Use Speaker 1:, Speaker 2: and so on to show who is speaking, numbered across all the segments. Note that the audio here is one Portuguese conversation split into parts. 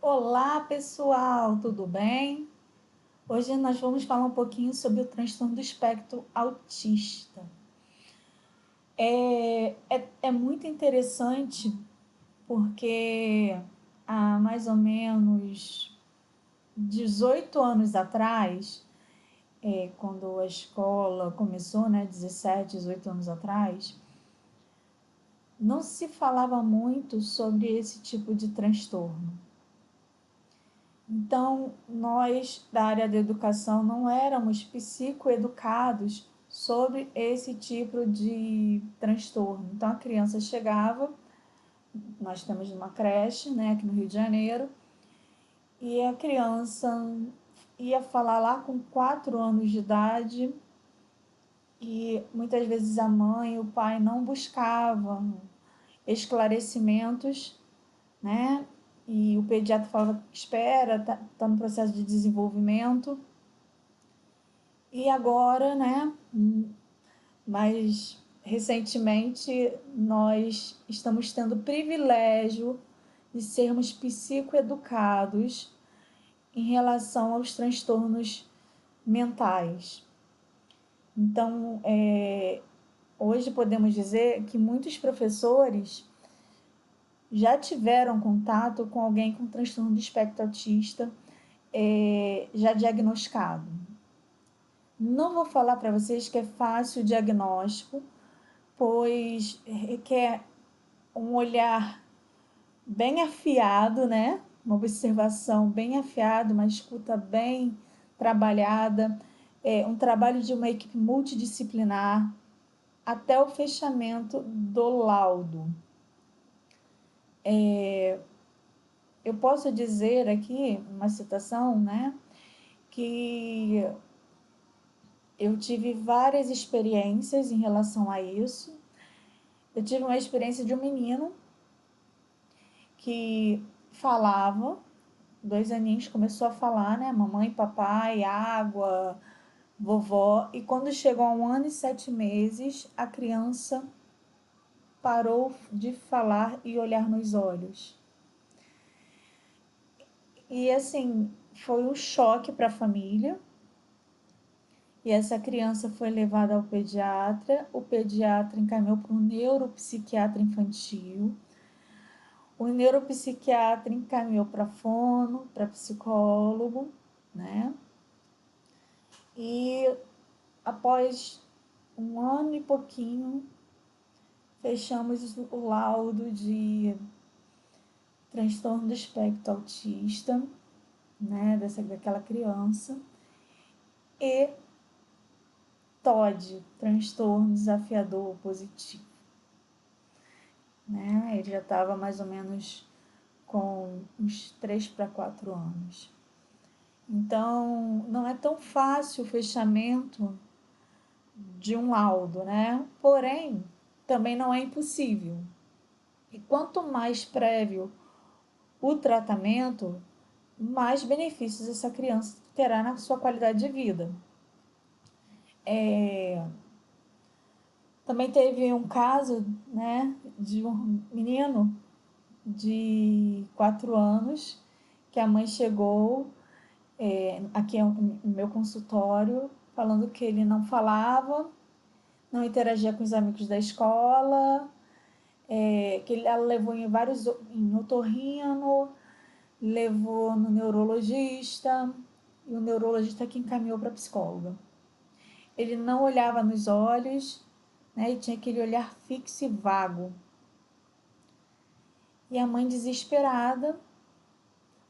Speaker 1: Olá, pessoal, tudo bem? Hoje nós vamos falar um pouquinho sobre o transtorno do espectro autista. É muito interessante porque há mais ou menos 18 anos atrás, quando a escola começou, 17, 18 anos atrás, não se falava muito sobre esse tipo de transtorno. Então, nós da área da educação não éramos psicoeducados sobre esse tipo de transtorno. Então, a criança chegava, nós temos uma creche, aqui no Rio de Janeiro, e a criança ia falar lá com 4 anos de idade e muitas vezes a mãe e o pai não buscavam esclarecimentos, né? E o pediatra falava, espera, tá no processo de desenvolvimento. E agora, mais recentemente, nós estamos tendo o privilégio de sermos psicoeducados em relação aos transtornos mentais. Então, hoje podemos dizer que muitos professores já tiveram contato com alguém com transtorno do espectro autista, já diagnosticado. Não vou falar para vocês que é fácil o diagnóstico, pois requer um olhar bem afiado, né? Uma observação bem afiada, uma escuta bem trabalhada, um trabalho de uma equipe multidisciplinar até o fechamento do laudo. Eu posso dizer aqui uma citação, que eu tive várias experiências em relação a isso. Eu tive uma experiência de um menino que falava, 2 aninhos, começou a falar, mamãe, papai, água, vovó. E quando chegou a 1 ano e 7 meses, a criança parou de falar e olhar nos olhos. E assim, foi um choque para a família. E essa criança foi levada ao pediatra. O pediatra encaminhou para um neuropsiquiatra infantil. O neuropsiquiatra encaminhou para fono, para psicólogo, né? E após 1 ano e pouquinho, fechamos o laudo de transtorno do espectro autista, daquela criança, e TOD, transtorno desafiador positivo. Ele já estava mais ou menos com uns 3 para 4 anos. Então, não é tão fácil o fechamento de um laudo, Porém, também não é impossível. E quanto mais prévio o tratamento, mais benefícios essa criança terá na sua qualidade de vida. Também teve um caso, de um menino de 4 anos, que a mãe chegou aqui no meu consultório, falando que ele não falava, não interagia com os amigos da escola, que ela levou em otorrino, levou no neurologista, e o neurologista que encaminhou para a psicóloga. Ele não olhava nos olhos, e tinha aquele olhar fixo e vago. E a mãe desesperada,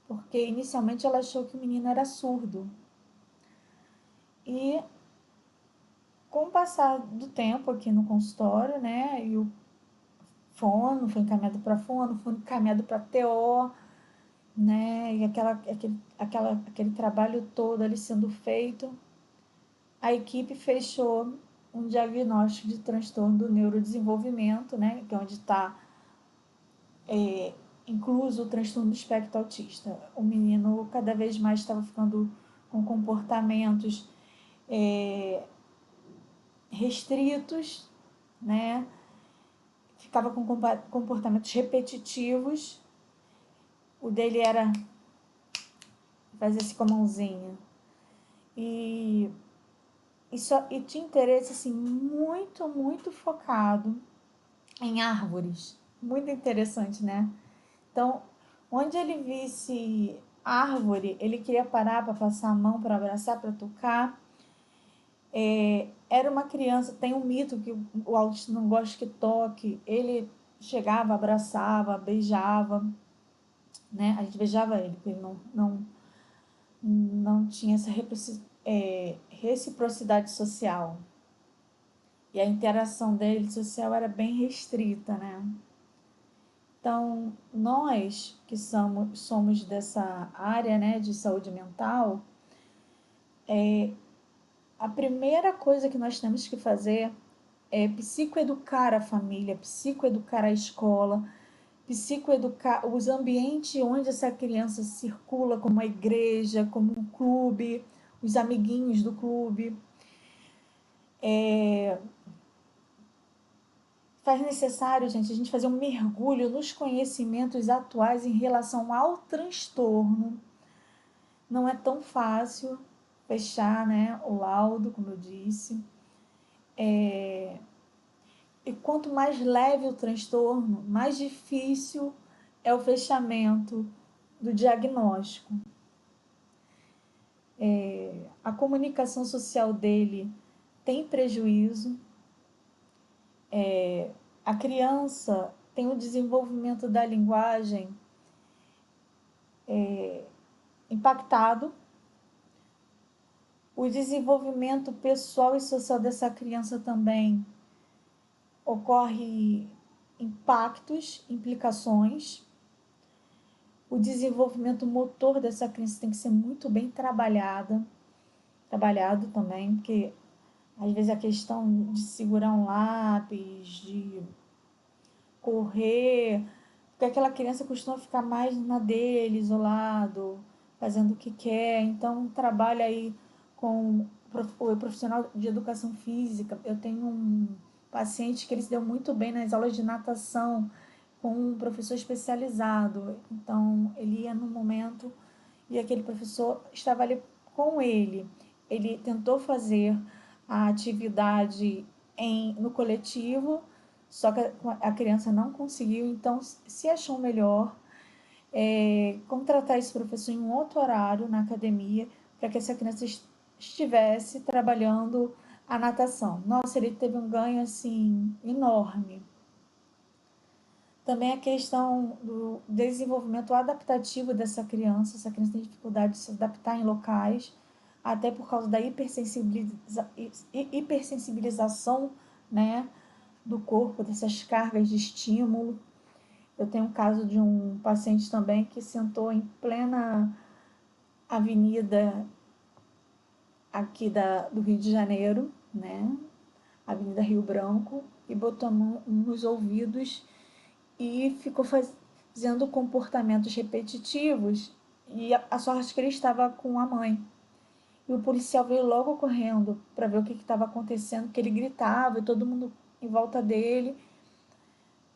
Speaker 1: porque inicialmente ela achou que o menino era surdo. E com o passar do tempo aqui no consultório, e o fono foi encaminhado para fono, foi encaminhado para TO, e aquele trabalho todo ali sendo feito, a equipe fechou um diagnóstico de transtorno do neurodesenvolvimento, que é onde está incluso o transtorno do espectro autista. O menino cada vez mais estava ficando com comportamentos restritos, ficava com comportamentos repetitivos. O dele era fazia-se com a mãozinha. E tinha interesse assim, muito, muito focado em árvores. Muito interessante, né? Então, onde ele visse árvore, ele queria parar para passar a mão, para abraçar, para tocar. Era uma criança, tem um mito que o autista não gosta que toque. Ele chegava, abraçava, beijava, né? A gente beijava ele, porque ele não tinha essa reciprocidade social. E a interação dele social era bem restrita, né? Então, nós que somos dessa área, né, de saúde mental, a primeira coisa que nós temos que fazer é psicoeducar a família, psicoeducar a escola, psicoeducar os ambientes onde essa criança circula, como a igreja, como um clube, os amiguinhos do clube. Faz necessário, gente, a gente fazer um mergulho nos conhecimentos atuais em relação ao transtorno. Não é tão fácil fechar, né, o laudo, como eu disse. E quanto mais leve o transtorno, mais difícil é o fechamento do diagnóstico. A comunicação social dele tem prejuízo. A criança tem o desenvolvimento da linguagem impactado. O desenvolvimento pessoal e social dessa criança também ocorre impactos, implicações. O desenvolvimento motor dessa criança tem que ser muito bem trabalhado também, porque às vezes a questão de segurar um lápis, de correr, porque aquela criança costuma ficar mais na dele, isolado, fazendo o que quer. Então, trabalha aí com o profissional de educação física. Eu tenho um paciente que ele se deu muito bem nas aulas de natação com um professor especializado. Então, ele ia no momento e aquele professor estava ali com ele. Ele tentou fazer a atividade no coletivo, só que a criança não conseguiu, então se achou melhor contratar esse professor em um outro horário na academia, para que essa criança estivesse trabalhando a natação. Nossa, ele teve um ganho assim enorme. Também a questão do desenvolvimento adaptativo dessa criança. Essa criança tem dificuldade de se adaptar em locais, até por causa da hipersensibilização, né, do corpo, dessas cargas de estímulo. Eu tenho um caso de um paciente também que sentou em plena avenida aqui do Rio de Janeiro, né, Avenida Rio Branco, e botou a mão nos ouvidos e ficou fazendo comportamentos repetitivos, e a sorte que ele estava com a mãe. E o policial veio logo correndo para ver o que estava acontecendo, que ele gritava e todo mundo em volta dele.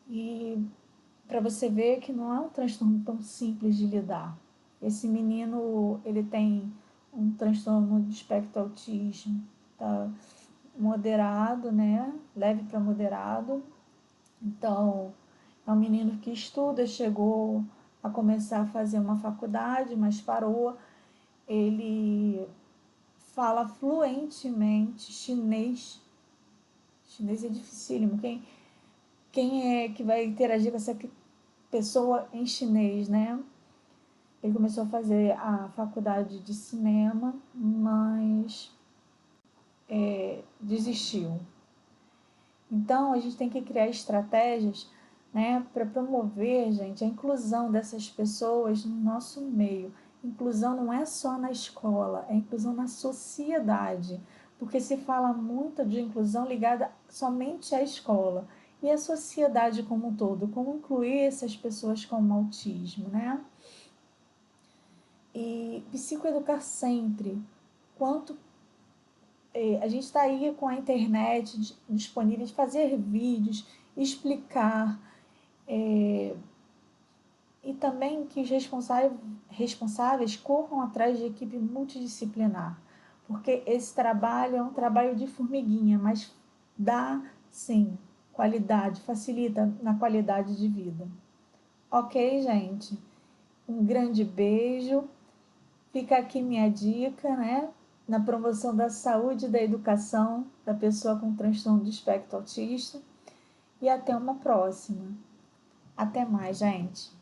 Speaker 1: E para você ver que não é um transtorno tão simples de lidar. Esse menino, ele tem um transtorno de espectro autismo, tá moderado, né? Leve para moderado. Então, é um menino que estuda, chegou a começar a fazer uma faculdade, mas parou. Ele fala fluentemente chinês. Chinês é dificílimo. Quem é que vai interagir com essa pessoa em chinês, né? Ele começou a fazer a faculdade de cinema, mas desistiu. Então, a gente tem que criar estratégias, né, para promover, gente, a inclusão dessas pessoas no nosso meio. Inclusão não é só na escola, é inclusão na sociedade, porque se fala muito de inclusão ligada somente à escola. E a sociedade como um todo, como incluir essas pessoas com autismo, né? E psicoeducar sempre. Quanto a gente está aí com a internet disponível de fazer vídeos, explicar, e também que os responsáveis corram atrás de equipe multidisciplinar, porque esse trabalho é um trabalho de formiguinha, mas dá, sim, qualidade, facilita na qualidade de vida. Ok, gente? Um grande beijo. Fica aqui minha dica, né? Na promoção da saúde e da educação da pessoa com transtorno do espectro autista. E até uma próxima. Até mais, gente.